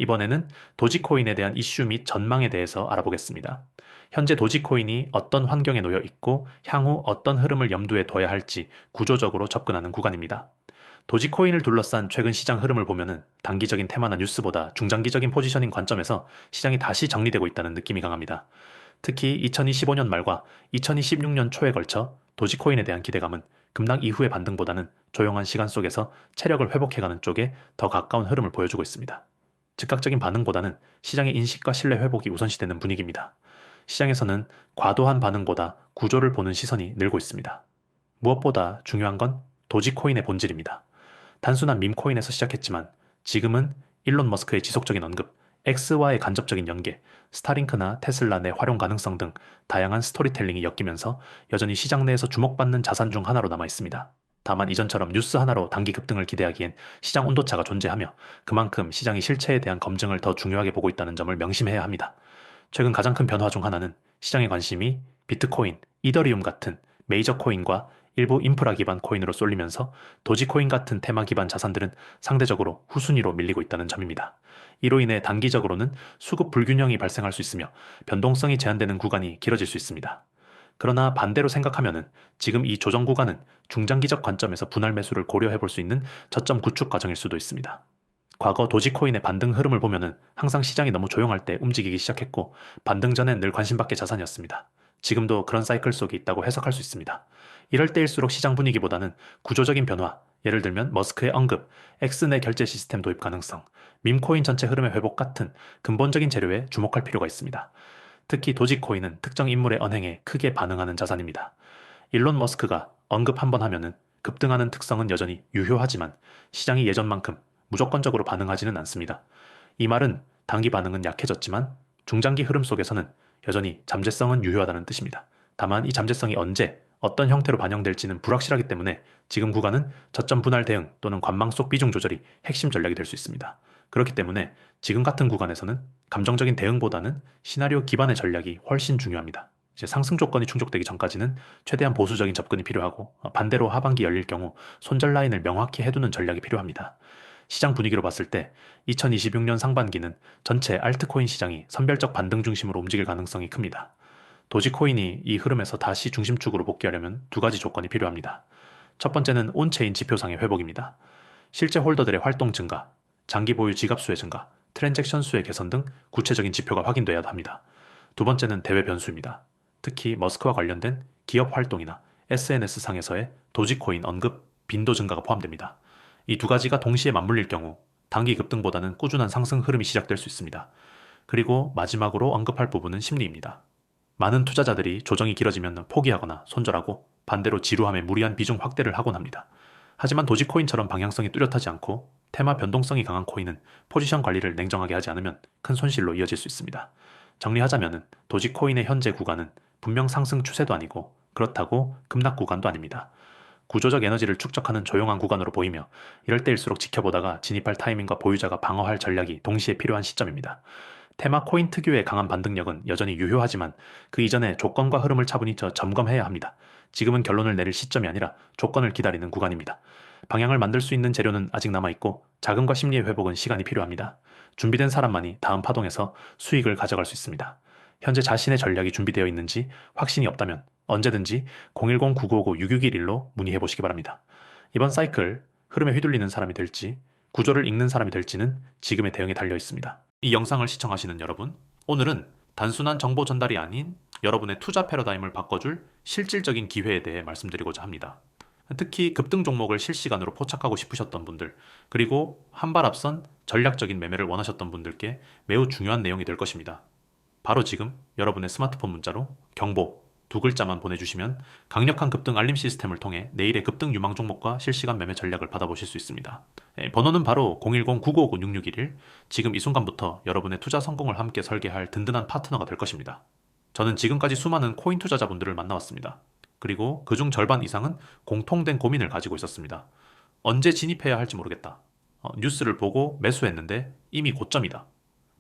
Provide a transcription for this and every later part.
이번에는 도지코인에 대한 이슈 및 전망에 대해서 알아보겠습니다. 현재 도지코인이 어떤 환경에 놓여 있고 향후 어떤 흐름을 염두에 둬야 할지 구조적으로 접근하는 구간입니다. 도지코인을 둘러싼 최근 시장 흐름을 보면은 단기적인 테마나 뉴스보다 중장기적인 포지셔닝 관점에서 시장이 다시 정리되고 있다는 느낌이 강합니다. 특히 2025년 말과 2026년 초에 걸쳐 도지코인에 대한 기대감은 급락 이후의 반등보다는 조용한 시간 속에서 체력을 회복해가는 쪽에 더 가까운 흐름을 보여주고 있습니다. 즉각적인 반응보다는 시장의 인식과 신뢰 회복이 우선시되는 분위기입니다. 시장에서는 과도한 반응보다 구조를 보는 시선이 늘고 있습니다. 무엇보다 중요한 건 도지코인의 본질입니다. 단순한 밈코인에서 시작했지만 지금은 일론 머스크의 지속적인 언급, X와의 간접적인 연계, 스타링크나 테슬라 내 활용 가능성 등 다양한 스토리텔링이 엮이면서 여전히 시장 내에서 주목받는 자산 중 하나로 남아 있습니다. 다만 이전처럼 뉴스 하나로 단기 급등을 기대하기엔 시장 온도차가 존재하며 그만큼 시장이 실체에 대한 검증을 더 중요하게 보고 있다는 점을 명심해야 합니다. 최근 가장 큰 변화 중 하나는 시장의 관심이 비트코인, 이더리움 같은 메이저 코인과 일부 인프라 기반 코인으로 쏠리면서 도지코인 같은 테마 기반 자산들은 상대적으로 후순위로 밀리고 있다는 점입니다. 이로 인해 단기적으로는 수급 불균형이 발생할 수 있으며 변동성이 제한되는 구간이 길어질 수 있습니다. 그러나 반대로 생각하면은 지금 이 조정 구간은 중장기적 관점에서 분할 매수를 고려해 볼 수 있는 저점 구축 과정일 수도 있습니다. 과거 도지코인의 반등 흐름을 보면은 항상 시장이 너무 조용할 때 움직이기 시작했고 반등 전엔 늘 관심밖의 자산이었습니다. 지금도 그런 사이클 속에 있다고 해석할 수 있습니다. 이럴 때일수록 시장 분위기보다는 구조적인 변화, 예를 들면 머스크의 언급, X 내 결제 시스템 도입 가능성, 밈코인 전체 흐름의 회복 같은 근본적인 재료에 주목할 필요가 있습니다. 특히 도지코인은 특정 인물의 언행에 크게 반응하는 자산입니다. 일론 머스크가 언급 한번 하면은 급등하는 특성은 여전히 유효하지만 시장이 예전만큼 무조건적으로 반응하지는 않습니다. 이 말은 단기 반응은 약해졌지만 중장기 흐름 속에서는 여전히 잠재성은 유효하다는 뜻입니다. 다만 이 잠재성이 언제, 어떤 형태로 반영될지는 불확실하기 때문에 지금 구간은 저점 분할 대응 또는 관망 속 비중 조절이 핵심 전략이 될 수 있습니다. 그렇기 때문에 지금 같은 구간에서는 감정적인 대응보다는 시나리오 기반의 전략이 훨씬 중요합니다. 이제 상승 조건이 충족되기 전까지는 최대한 보수적인 접근이 필요하고 반대로 하반기 열릴 경우 손절 라인을 명확히 해두는 전략이 필요합니다. 시장 분위기로 봤을 때 2026년 상반기는 전체 알트코인 시장이 선별적 반등 중심으로 움직일 가능성이 큽니다. 도지코인이 이 흐름에서 다시 중심축으로 복귀하려면 두 가지 조건이 필요합니다. 첫 번째는 온체인 지표상의 회복입니다. 실제 홀더들의 활동 증가, 장기 보유 지갑 수의 증가, 트랜잭션 수의 개선 등 구체적인 지표가 확인돼야 합니다. 두 번째는 대외 변수입니다. 특히 머스크와 관련된 기업 활동이나 SNS 상에서의 도지코인 언급, 빈도 증가가 포함됩니다. 이 두 가지가 동시에 맞물릴 경우 단기 급등보다는 꾸준한 상승 흐름이 시작될 수 있습니다. 그리고 마지막으로 언급할 부분은 심리입니다. 많은 투자자들이 조정이 길어지면 포기하거나 손절하고 반대로 지루함에 무리한 비중 확대를 하곤 합니다. 하지만 도지코인처럼 방향성이 뚜렷하지 않고 테마 변동성이 강한 코인은 포지션 관리를 냉정하게 하지 않으면 큰 손실로 이어질 수 있습니다. 정리하자면 도지코인의 현재 구간은 분명 상승 추세도 아니고 그렇다고 급락 구간도 아닙니다. 구조적 에너지를 축적하는 조용한 구간으로 보이며 이럴 때일수록 지켜보다가 진입할 타이밍과 보유자가 방어할 전략이 동시에 필요한 시점입니다. 테마 코인 특유의 강한 반등력은 여전히 유효하지만 그 이전에 조건과 흐름을 차분히 점검해야 합니다. 지금은 결론을 내릴 시점이 아니라 조건을 기다리는 구간입니다. 방향을 만들 수 있는 재료는 아직 남아있고 자금과 심리의 회복은 시간이 필요합니다. 준비된 사람만이 다음 파동에서 수익을 가져갈 수 있습니다. 현재 자신의 전략이 준비되어 있는지 확신이 없다면 언제든지 010-9959-6611로 문의해 보시기 바랍니다. 이번 사이클 흐름에 휘둘리는 사람이 될지 구조를 읽는 사람이 될지는 지금의 대응에 달려 있습니다. 이 영상을 시청하시는 여러분, 오늘은 단순한 정보 전달이 아닌 여러분의 투자 패러다임을 바꿔줄 실질적인 기회에 대해 말씀드리고자 합니다. 특히 급등 종목을 실시간으로 포착하고 싶으셨던 분들, 그리고 한 발 앞선 전략적인 매매를 원하셨던 분들께 매우 중요한 내용이 될 것입니다. 바로 지금 여러분의 스마트폰 문자로 경보 두 글자만 보내주시면 강력한 급등 알림 시스템을 통해 내일의 급등 유망 종목과 실시간 매매 전략을 받아보실 수 있습니다. 번호는 바로 010-9959-6611. 지금 이 순간부터 여러분의 투자 성공을 함께 설계할 든든한 파트너가 될 것입니다. 저는 지금까지 수많은 코인 투자자분들을 만나왔습니다. 그리고 그중 절반 이상은 공통된 고민을 가지고 있었습니다. 언제 진입해야 할지 모르겠다. 뉴스를 보고 매수했는데 이미 고점이다.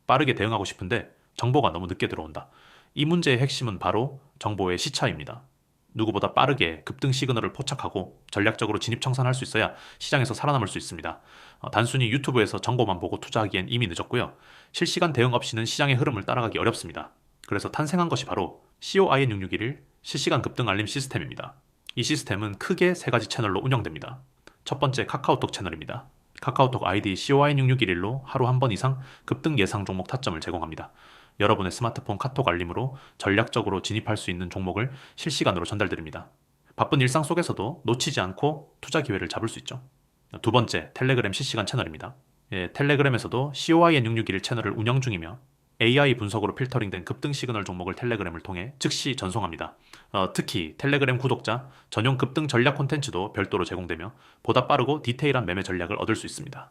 빠르게 대응하고 싶은데 정보가 너무 늦게 들어온다. 이 문제의 핵심은 바로 정보의 시차입니다. 누구보다 빠르게 급등 시그널을 포착하고 전략적으로 진입 청산할 수 있어야 시장에서 살아남을 수 있습니다. 단순히 유튜브에서 정보만 보고 투자하기엔 이미 늦었고요. 실시간 대응 없이는 시장의 흐름을 따라가기 어렵습니다. 그래서 탄생한 것이 바로 COIN661 실시간 급등 알림 시스템입니다. 이 시스템은 크게 세 가지 채널로 운영됩니다. 첫 번째 카카오톡 채널입니다. 카카오톡 아이디 COIN661로 하루 한 번 이상 급등 예상 종목 타점을 제공합니다. 여러분의 스마트폰 카톡 알림으로 전략적으로 진입할 수 있는 종목을 실시간으로 전달드립니다. 바쁜 일상 속에서도 놓치지 않고 투자 기회를 잡을 수 있죠. 두 번째, 텔레그램 실시간 채널입니다. 텔레그램에서도 COIN661 채널을 운영 중이며 AI 분석으로 필터링된 급등 시그널 종목을 텔레그램을 통해 즉시 전송합니다. 특히 텔레그램 구독자 전용 급등 전략 콘텐츠도 별도로 제공되며 보다 빠르고 디테일한 매매 전략을 얻을 수 있습니다.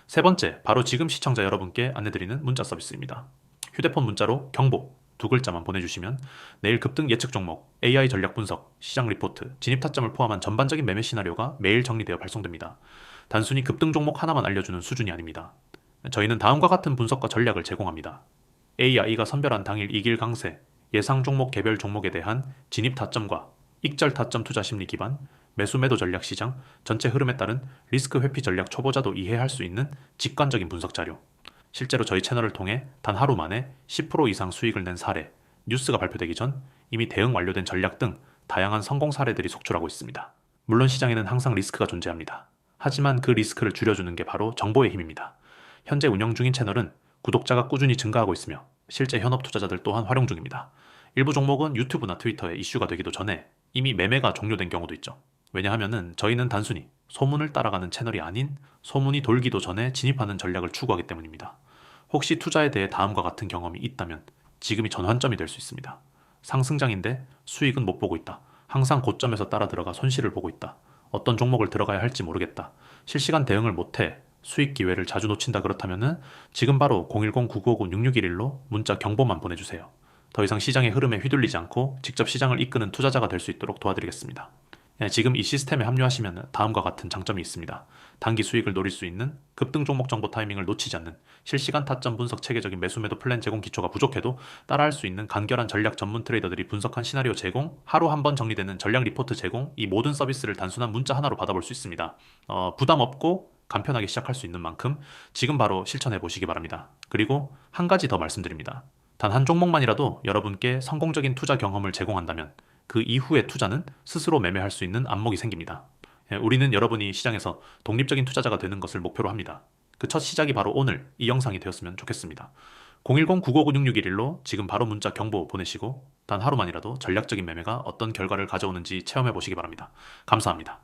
세 번째, 바로 지금 시청자 여러분께 안내드리는 문자 서비스입니다. 휴대폰 문자로 경보 두 글자만 보내주시면 내일 급등 예측 종목, AI 전략 분석, 시장 리포트, 진입 타점을 포함한 전반적인 매매 시나리오가 매일 정리되어 발송됩니다. 단순히 급등 종목 하나만 알려주는 수준이 아닙니다. 저희는 다음과 같은 분석과 전략을 제공합니다. AI가 선별한 당일 이길 강세, 예상 종목 개별 종목에 대한 진입 타점과 익절 타점 투자 심리 기반, 매수 매도 전략 시장, 전체 흐름에 따른 리스크 회피 전략 초보자도 이해할 수 있는 직관적인 분석 자료, 실제로 저희 채널을 통해 단 하루 만에 10% 이상 수익을 낸 사례, 뉴스가 발표되기 전 이미 대응 완료된 전략 등 다양한 성공 사례들이 속출하고 있습니다. 물론 시장에는 항상 리스크가 존재합니다. 하지만 그 리스크를 줄여주는 게 바로 정보의 힘입니다. 현재 운영 중인 채널은 구독자가 꾸준히 증가하고 있으며 실제 현업 투자자들 또한 활용 중입니다. 일부 종목은 유튜브나 트위터에 이슈가 되기도 전에 이미 매매가 종료된 경우도 있죠. 왜냐하면 저희는 단순히 소문을 따라가는 채널이 아닌 소문이 돌기도 전에 진입하는 전략을 추구하기 때문입니다. 혹시 투자에 대해 다음과 같은 경험이 있다면 지금이 전환점이 될 수 있습니다. 상승장인데 수익은 못 보고 있다. 항상 고점에서 따라 들어가 손실을 보고 있다. 어떤 종목을 들어가야 할지 모르겠다. 실시간 대응을 못해 수익 기회를 자주 놓친다. 그렇다면 지금 바로 010-9959-6611로 문자 경보만 보내주세요. 더 이상 시장의 흐름에 휘둘리지 않고 직접 시장을 이끄는 투자자가 될 수 있도록 도와드리겠습니다. 지금 이 시스템에 합류하시면 다음과 같은 장점이 있습니다. 단기 수익을 노릴 수 있는 급등 종목 정보 타이밍을 놓치지 않는 실시간 타점 분석 체계적인 매수 매도 플랜 제공 기초가 부족해도 따라할 수 있는 간결한 전략 전문 트레이더들이 분석한 시나리오 제공, 하루 한 번 정리되는 전략 리포트 제공, 이 모든 서비스를 단순한 문자 하나로 받아볼 수 있습니다. 부담 없고 간편하게 시작할 수 있는 만큼 지금 바로 실천해 보시기 바랍니다. 그리고 한 가지 더 말씀드립니다. 단 한 종목만이라도 여러분께 성공적인 투자 경험을 제공한다면 그 이후의 투자는 스스로 매매할 수 있는 안목이 생깁니다. 우리는 여러분이 시장에서 독립적인 투자자가 되는 것을 목표로 합니다. 그 첫 시작이 바로 오늘 이 영상이 되었으면 좋겠습니다. 010-9959-6611로 지금 바로 문자 경보 보내시고 단 하루만이라도 전략적인 매매가 어떤 결과를 가져오는지 체험해 보시기 바랍니다. 감사합니다.